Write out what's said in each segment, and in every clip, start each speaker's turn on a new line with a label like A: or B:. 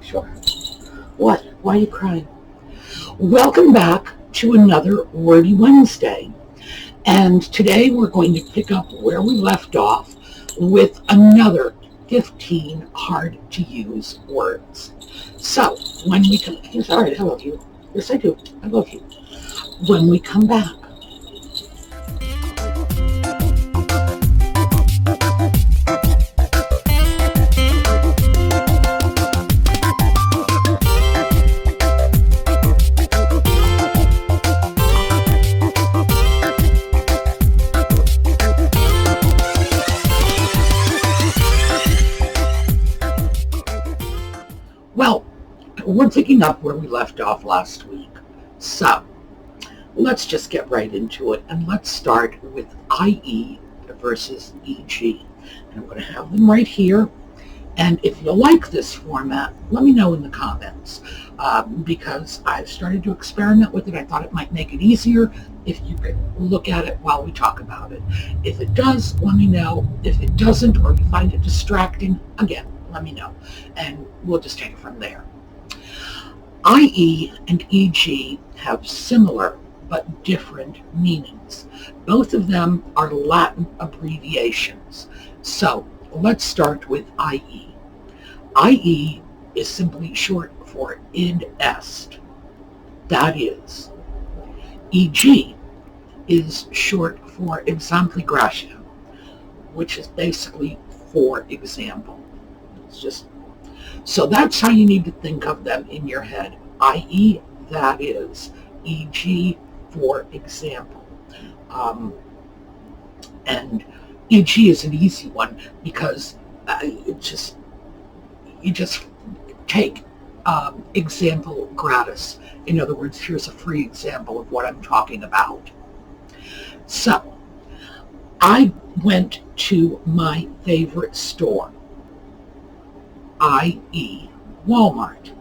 A: Sure. What? Why are you crying? Welcome back to another Wordy Wednesday. And today we're going to pick up where we left off with another 15 hard-to-use words. So, when we come... Yes, all right, I love you. Yes, I do. I love you. When we come back, well, we're picking up where we left off last week. So, let's just get right into it, and let's start with IE versus EG. And I'm going to have them right here. And if you like this format, let me know in the comments, because I've started to experiment with it. I thought it might make it easier if you could look at it while we talk about it. If it does, let me know. If it doesn't, or you find it distracting, again, let me know, and we'll just take it from there. IE and EG have similar but different meanings. Both of them are Latin abbreviations. So let's start with IE. IE is simply short for id est. That is. EG is short for exempli gratia, which is basically for example. It's just, so that's how you need to think of them in your head. IE, that is. EG, for example. And EG is an easy one because you just take example gratis. In other words, here's a free example of what I'm talking about. So, I went to my favorite store, i.e. Walmart.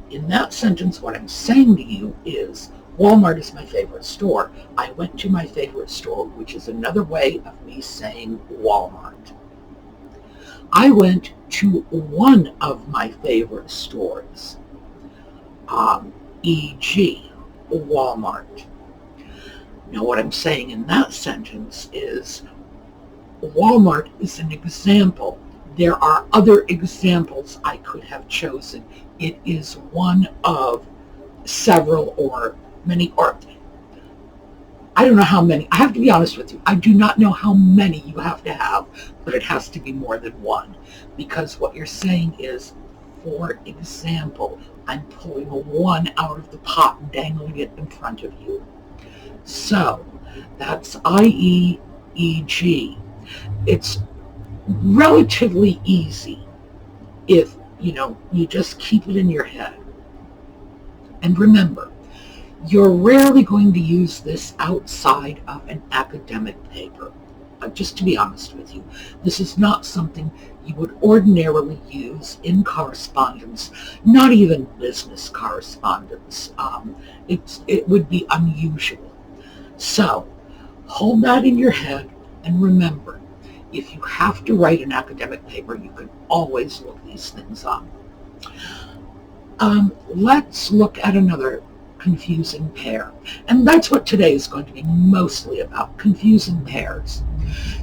A: In that sentence, what I'm saying to you is, Walmart is my favorite store. I went to my favorite store, which is another way of me saying Walmart. I went to one of my favorite stores, e.g. Walmart. Now what I'm saying in that sentence is Walmart is an example. There are other examples I could have chosen. It is one of several or many, or I don't know how many. I have to be honest with you. I do not know how many you have to have, but it has to be more than one, because what you're saying is, for example, I'm pulling a one out of the pot and dangling it in front of you. So that's IE, EG. It's relatively easy if, you just keep it in your head. And remember, you're rarely going to use this outside of an academic paper. Just to be honest with you, this is not something you would ordinarily use in correspondence, not even business correspondence. It would be unusual. So hold that in your head, and remember, if you have to write an academic paper, you can always look these things up. Let's look at another confusing pair. And that's what today is going to be mostly about, confusing pairs.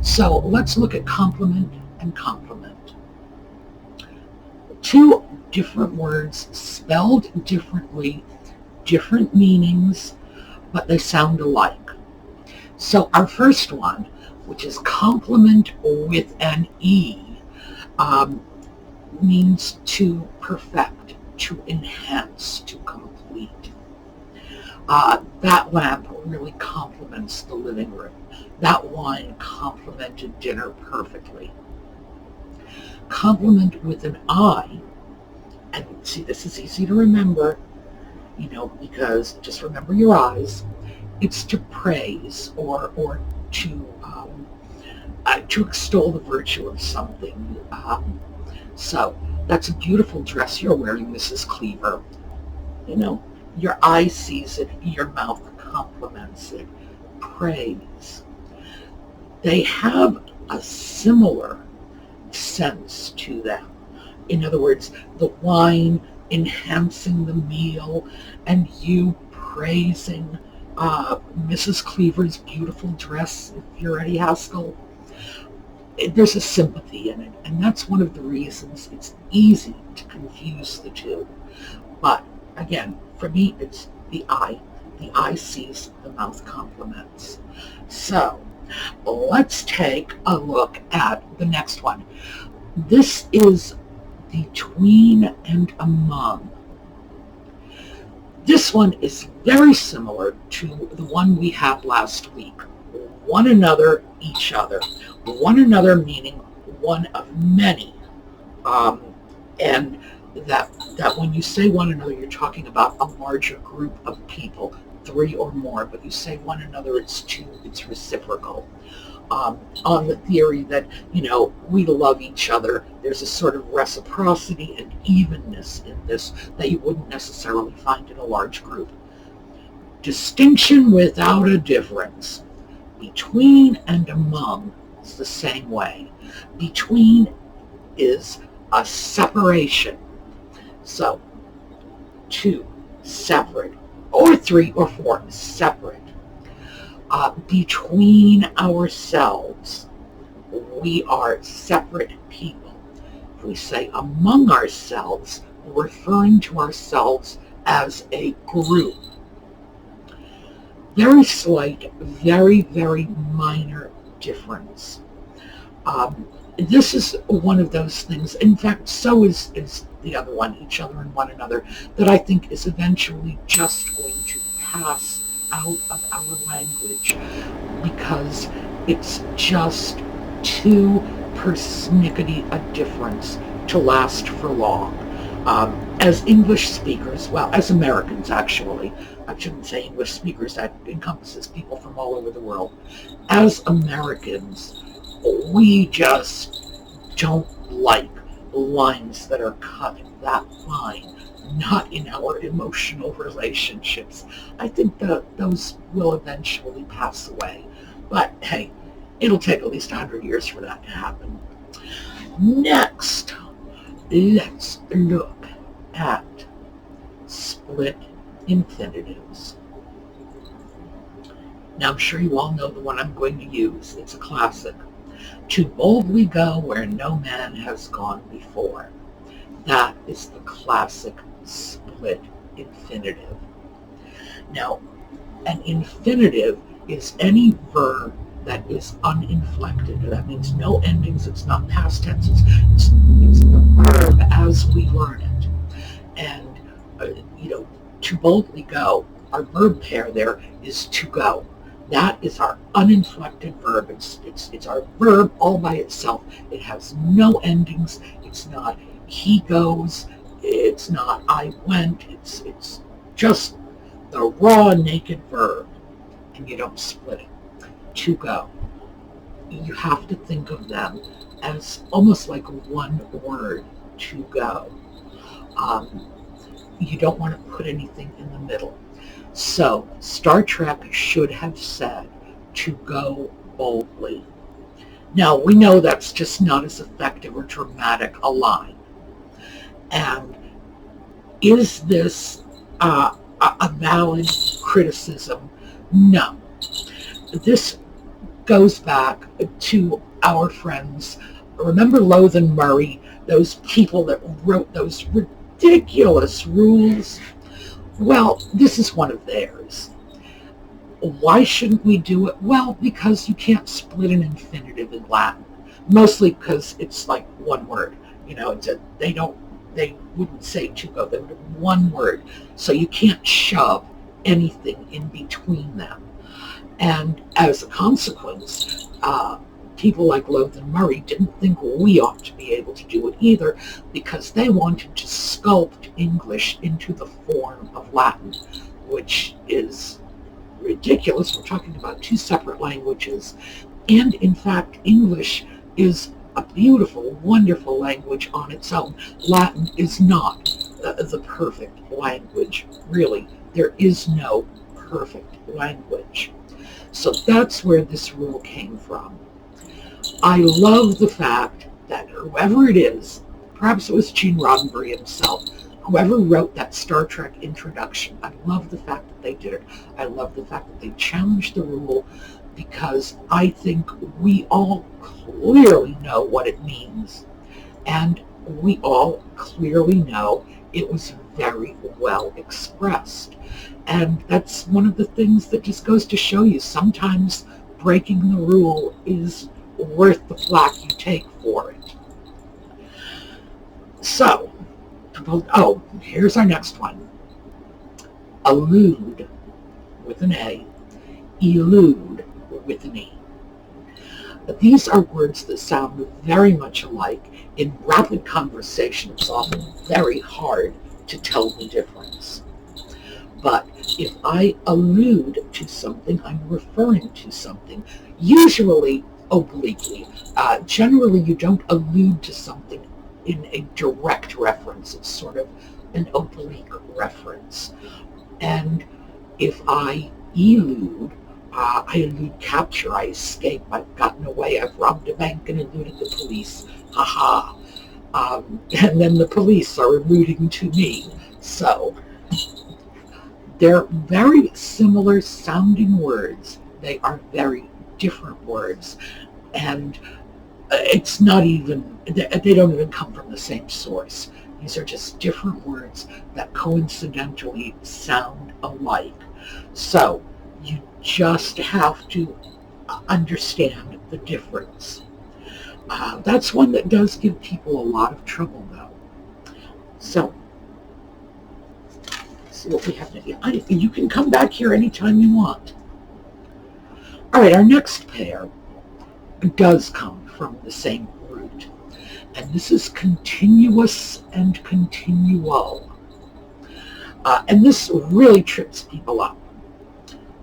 A: So let's look at complement and complement. Two different words spelled differently, different meanings, but they sound alike. So our first one, which is complement with an E, means to perfect, to enhance, to complete. That lamp really complements the living room. That wine complemented dinner perfectly. Complement with an I, and see, this is easy to remember, because just remember your eyes. It's to praise or to extol the virtue of something. So that's a beautiful dress you're wearing, Mrs. Cleaver. Your eye sees it, your mouth compliments it. Praise. They have a similar sense to them. In other words, the wine enhancing the meal and you praising Mrs. Cleaver's beautiful dress, if you're Eddie Haskell. There's a sympathy in it, and that's one of the reasons it's easy to confuse the two. But again, for me, it's the eye. The eye sees, the mouth compliments. So let's take a look at the next one. This is between and among. This one is very similar to the one we had last week. One another, each other. One another meaning one of many. And that when you say one another, you're talking about a larger group of people, 3 or more, but you say one another, it's 2, it's reciprocal. On the theory that, we love each other, there's a sort of reciprocity and evenness in this that you wouldn't necessarily find in a large group. Distinction without a difference. Between and among is the same way. Between is a separation. So 2, separate, or 3 or 4, separate. Between ourselves, we are separate people. If we say among ourselves, we're referring to ourselves as a group. Very slight, very, very minor difference. This is one of those things, in fact, so is the other one, each other and one another, that I think is eventually just going to pass out of our language because it's just too persnickety a difference to last for long. As English speakers, well, as Americans actually, I shouldn't say English speakers, that encompasses people from all over the world. As Americans, we just don't like lines that are cut that fine, not in our emotional relationships. I think those will eventually pass away. But hey, it'll take at least 100 years for that to happen. Next, let's look at split infinitives. Now, I'm sure you all know the one I'm going to use. It's a classic. To boldly go where no man has gone before. That is the classic split infinitive. Now, an infinitive is any verb that is uninflected. That means no endings. It's not past tense. It's the verb as we learn it. And, to boldly go, our verb pair there is to go. That is our uninflected verb. It's our verb all by itself. It has no endings. It's not he goes. It's not I went. It's just the raw, naked verb. And you don't split it. To go. You have to think of them as almost like one word, to go. You don't want to put anything in the middle. So Star Trek should have said, to go boldly. Now, we know that's just not as effective or dramatic a line. And is this a valid criticism? No. This goes back to our friends. Remember Lothan Murray, those people that wrote those ridiculous rules? Well, this is one of theirs. Why shouldn't we do it? Well, because you can't split an infinitive in Latin. Mostly because it's like one word. They wouldn't say to go. They would have one word. So you can't shove anything in between them. And as a consequence, people like Lothan Murray didn't think we ought to be able to do it either because they wanted to sculpt English into the form of Latin, which is ridiculous. We're talking about 2 separate languages. And in fact, English is a beautiful, wonderful language on its own. Latin is not the perfect language, really. There is no perfect language. So that's where this rule came from. I love the fact that whoever it is, perhaps it was Gene Roddenberry himself, Whoever wrote that Star Trek introduction, I love the fact that they did it. I love the fact that they challenged the rule, because I think we all clearly know what it means. And we all clearly know it was very well expressed. And that's one of the things that just goes to show you sometimes breaking the rule is worth the flack you take for it. So, oh, here's our next one. Allude with an A, elude with an E. These are words that sound very much alike. In rapid conversation, it's often very hard to tell the difference. But if I allude to something, I'm referring to something, usually obliquely. Generally, you don't allude to something in a direct reference. It's sort of an oblique reference. And if I elude, I elude capture, I escape, I've gotten away, I've robbed a bank and eluded the police, haha. And then the police are alluding to me. So, they're very similar sounding words. They are very different words. And it's not even, they don't even come from the same source. These are just different words that coincidentally sound alike. So, you just have to understand the difference. That's one that does give people a lot of trouble, though. So, let's see what we have to. You can come back here anytime you want. All right, our next pair does come from the same root, and this is continuous and continual. And this really trips people up.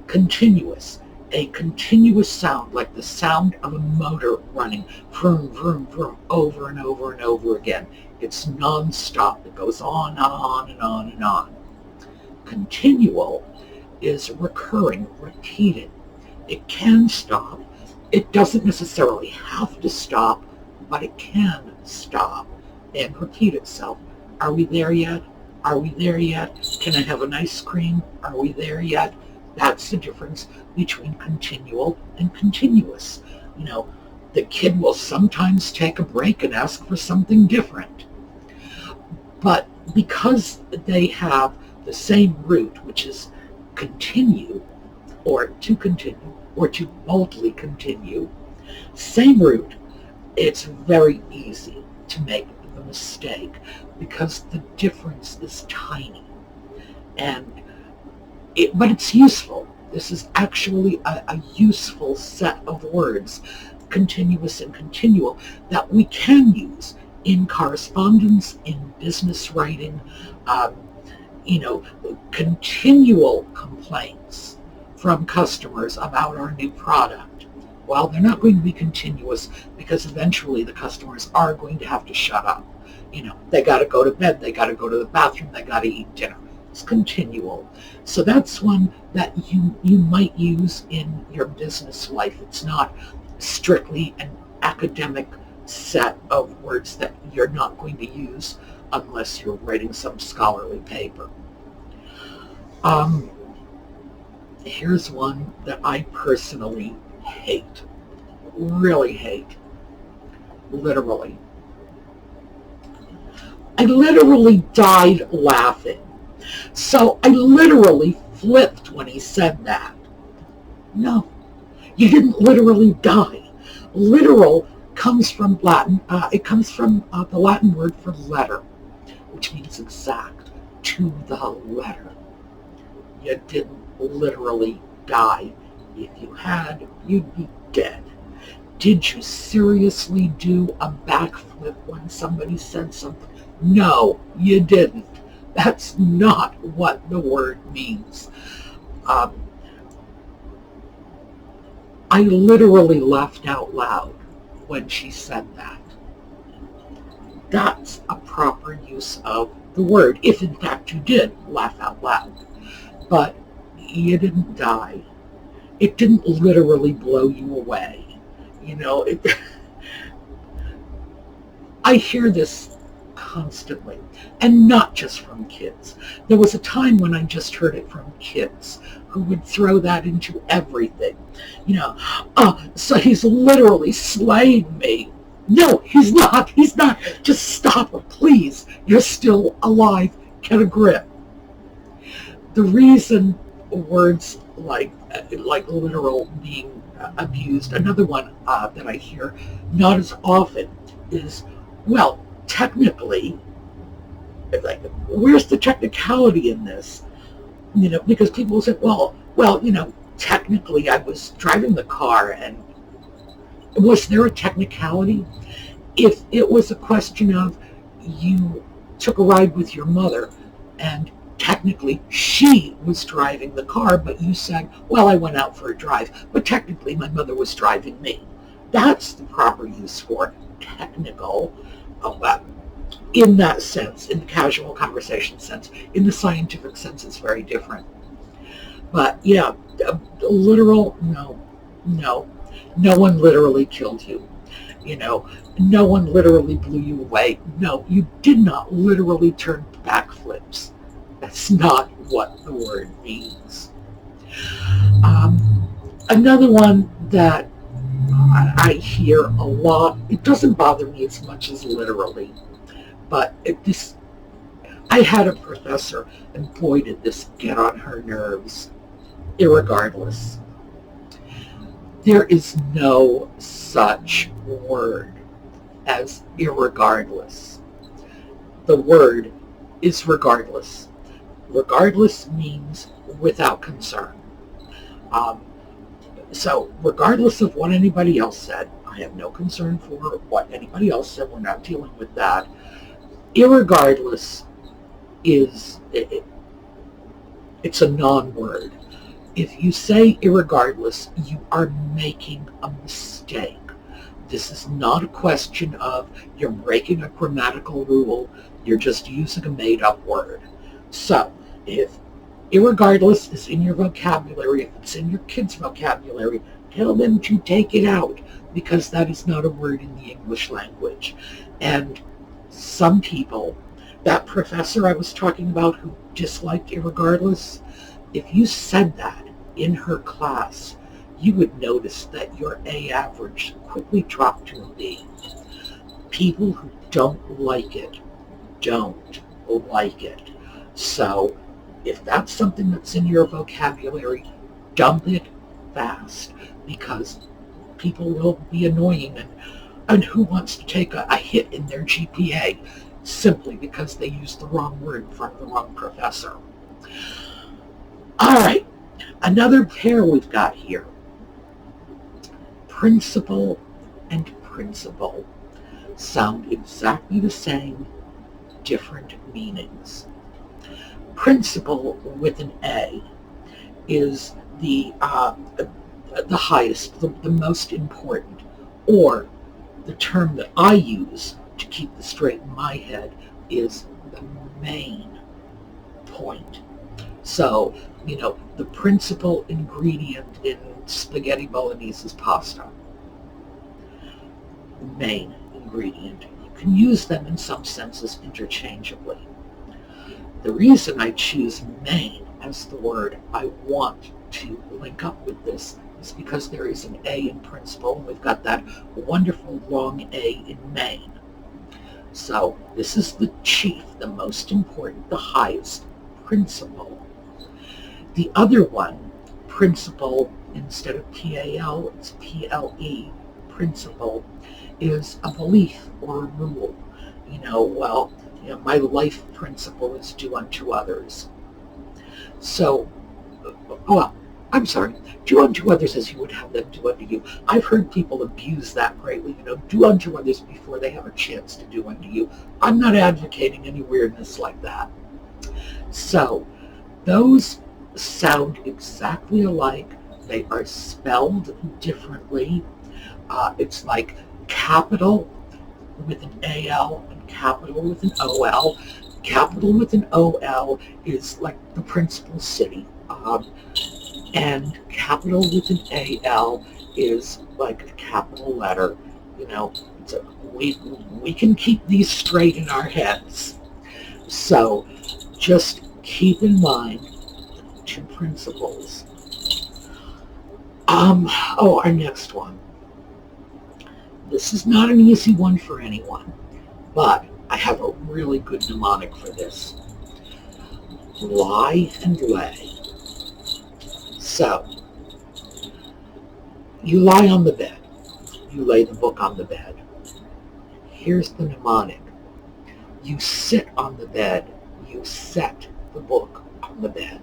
A: Continuous, a continuous sound, like the sound of a motor running, vroom, vroom, vroom, over and over and over again. It's non-stop. It goes on and on and on and on. Continual is recurring, repeated. It can stop. It doesn't necessarily have to stop, but it can stop and repeat itself. Are we there yet? Are we there yet? Can I have an ice cream? Are we there yet? That's the difference between continual and continuous. You know, the kid will sometimes take a break and ask for something different. But because they have the same root, which is continue, or to boldly continue, same root, it's very easy to make the mistake because the difference is tiny. But it's useful. This is actually a useful set of words, continuous and continual, that we can use in correspondence, in business writing, continual complaints from customers about our new product. Well, they're not going to be continuous because eventually the customers are going to have to shut up. They got to go to bed, they got to go to the bathroom, they got to eat dinner. It's continual. So that's one that you might use in your business life. It's not strictly an academic set of words that you're not going to use unless you're writing some scholarly paper. Here's one that I personally hate. Really hate. Literally. I literally died laughing. So I literally flipped when he said that. No, you didn't literally die. Literal comes from Latin. It comes from the Latin word for letter, which means exact, to the letter. You didn't literally die. If you had, you'd be dead. Did you seriously do a backflip when somebody said something? No, you didn't. That's not what the word means. I literally laughed out loud when she said that. That's a proper use of the word, if in fact you did laugh out loud. But you didn't die. It didn't literally blow you away. I hear this constantly, and not just from kids. There was a time when I just heard it from kids who would throw that into everything. So he's literally slaying me. No, he's not. He's not. Just stop it, please. You're still alive. Get a grip. The reason words like literal being abused, another one that I hear not as often is, well, technically, like, where's the technicality in this? Because people say, well, technically I was driving the car, and was there a technicality? If it was a question of you took a ride with your mother, and technically she was driving the car, but you said, well, I went out for a drive, but technically my mother was driving me. That's the proper use for technical, in that sense, in the casual conversation sense. In the scientific sense, it's very different. But yeah, literal, no. No one literally killed you. No one literally blew you away. No, you did not literally turn backflips. That's not what the word means. Another one that I hear a lot, it doesn't bother me as much as literally, but I had a professor, and boy did this get on her nerves. Irregardless. There is no such word as irregardless. The word is regardless. Regardless means without concern. So regardless of what anybody else said, I have no concern for what anybody else said. We're not dealing with that. Irregardless is, it's a non-word. If you say irregardless, you are making a mistake. This is not a question of you're breaking a grammatical rule. You're just using a made-up word. So, if irregardless is in your vocabulary, if it's in your kids' vocabulary, tell them to take it out, because that is not a word in the English language. And some people, that professor I was talking about who disliked irregardless, if you said that in her class, you would notice that your A average quickly dropped to a B. People who don't like it don't like it. So if that's something that's in your vocabulary, dump it fast, because people will be annoying, and who wants to take a hit in their GPA simply because they used the wrong word in front of the wrong professor. All right, another pair we've got here. Principle and principle sound exactly the same, different meanings. Principle with an A is the highest, the most important, or the term that I use to keep this straight in my head is the main point. So, the principal ingredient in spaghetti bolognese is pasta. The main ingredient. You can use them in some senses interchangeably. The reason I choose main as the word I want to link up with this is because there is an A in principle, and we've got that wonderful long A in main. So this is the chief, the most important, the highest, principle. The other one, principle, instead of P-A-L, it's P-L-E, principle, is a belief or a rule. My life principle is do unto others. So, do unto others as you would have them do unto you. I've heard people abuse that greatly, do unto others before they have a chance to do unto you. I'm not advocating any weirdness like that. So, those sound exactly alike. They are spelled differently. It's like capital with an A-L and capital with an O-L. Capital with an O-L is like the principal city. And capital with an A-L is like a capital letter. It's a We can keep these straight in our heads. So just keep in mind the 2 principles. Our next one. This is not an easy one for anyone, but I have a really good mnemonic for this. Lie and lay. So, you lie on the bed. You lay the book on the bed. Here's the mnemonic. You sit on the bed. You set the book on the bed.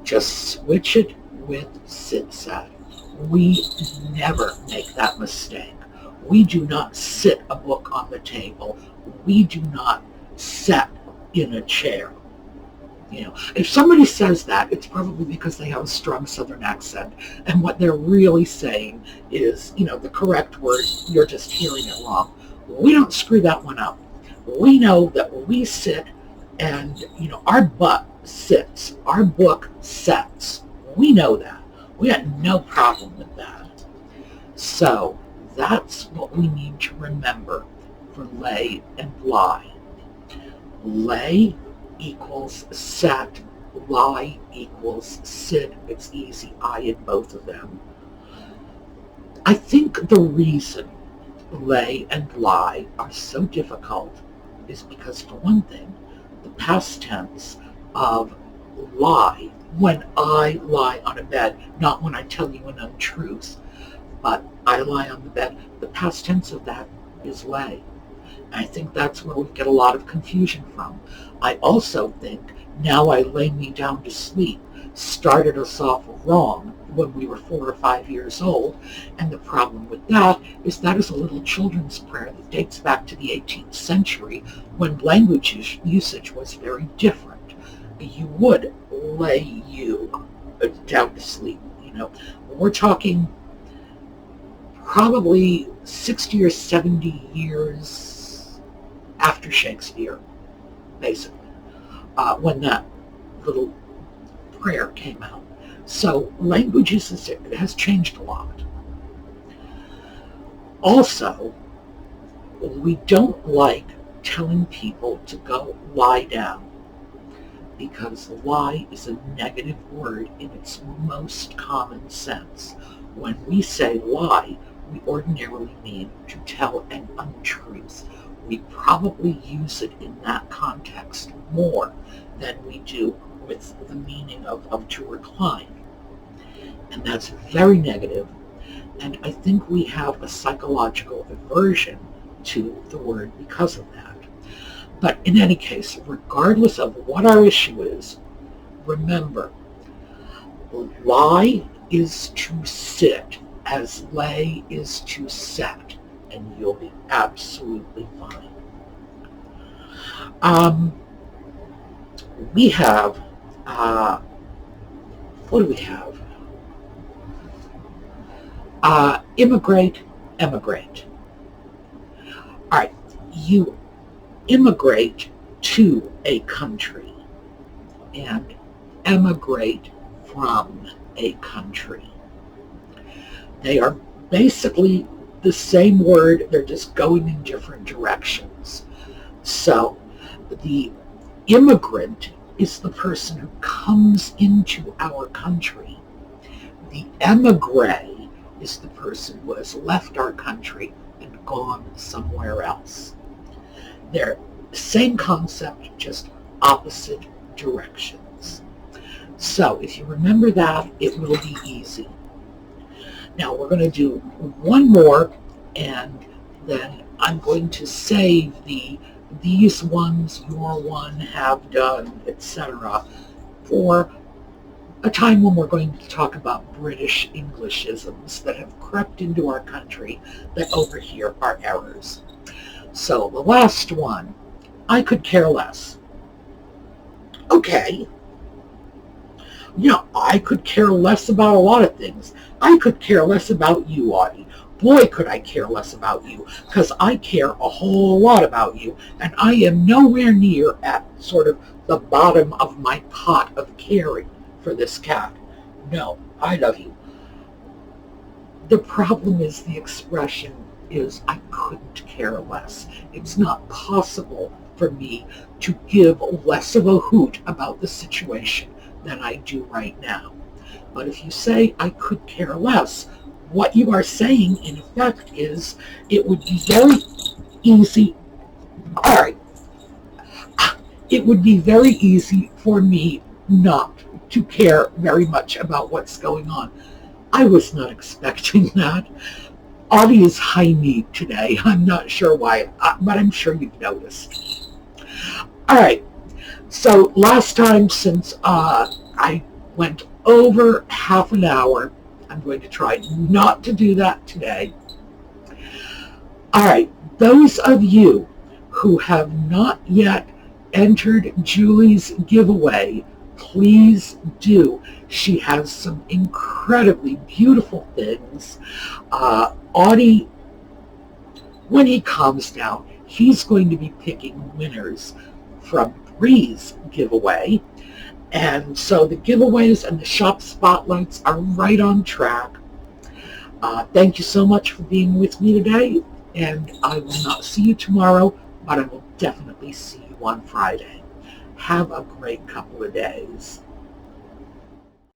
A: Just switch it with sit set. We never make that mistake. We do not sit a book on the table. We do not set in a chair. If somebody says that, it's probably because they have a strong Southern accent, and what they're really saying is, the correct word. You're just hearing it wrong. We don't screw that one up. We know that we sit, and our butt sits. Our book sets. We know that. We got no problem with that. So that's what we need to remember for lay and lie. Lay equals set. Lie equals sit. It's easy. I in both of them. I think the reason lay and lie are so difficult is because, for one thing, the past tense of lie, when I lie on a bed, not when I tell you an untruth, but I lie on the bed, the past tense of that is lay. I think that's where we get a lot of confusion from. I also think now I lay me down to sleep started us off wrong when we were 4 or 5 years old, and the problem with that is a little children's prayer that dates back to the 18th century when language usage was very different. You would lay you down to sleep. We're talking probably 60 or 70 years after Shakespeare, basically, when that little prayer came out. So language has changed a lot. Also, we don't like telling people to go lie down, because lie is a negative word in its most common sense. When we say lie, we ordinarily mean to tell an untruth. We probably use it in that context more than we do with the meaning of to recline. And that's very negative, and I think we have a psychological aversion to the word because of that. But in any case, regardless of what our issue is, remember, lie is to sit as lay is to set, and you'll be absolutely fine. We have, what do we have? Immigrate, emigrate. All right, you immigrate to a country and emigrate from a country. They are basically the same word, they're just going in different directions. So the immigrant is the person who comes into our country. The emigre is the person who has left our country and gone somewhere else. They're same concept, just opposite directions. So if you remember that, it will be easy. Now we're going to do one more, and then I'm going to save these ones, your one, have done, etc. for a time when we're going to talk about British Englishisms that have crept into our country that over here are errors. So the last one, I could care less. Okay. I could care less about a lot of things. I could care less about you, Audie. Boy, could I care less about you, because I care a whole lot about you, and I am nowhere near at sort of the bottom of my pot of caring for this cat. No, I love you. The problem is the expression, is I couldn't care less. It's not possible for me to give less of a hoot about the situation than I do right now. But if you say I could care less, what you are saying in effect is it would be very easy. All right. It would be very easy for me not to care very much about what's going on. I was not expecting that. Audie is high need today. I'm not sure why, but I'm sure you've noticed. All right. So last time, since I went over half an hour, I'm going to try not to do that today. All right. Those of you who have not yet entered Julie's giveaway, please do. She has some incredibly beautiful things. Audie, when he calms down, he's going to be picking winners from Bree's giveaway. And so the giveaways and the shop spotlights are right on track. Thank you so much for being with me today. And I will not see you tomorrow, but I will definitely see you on Friday. Have a great couple of days.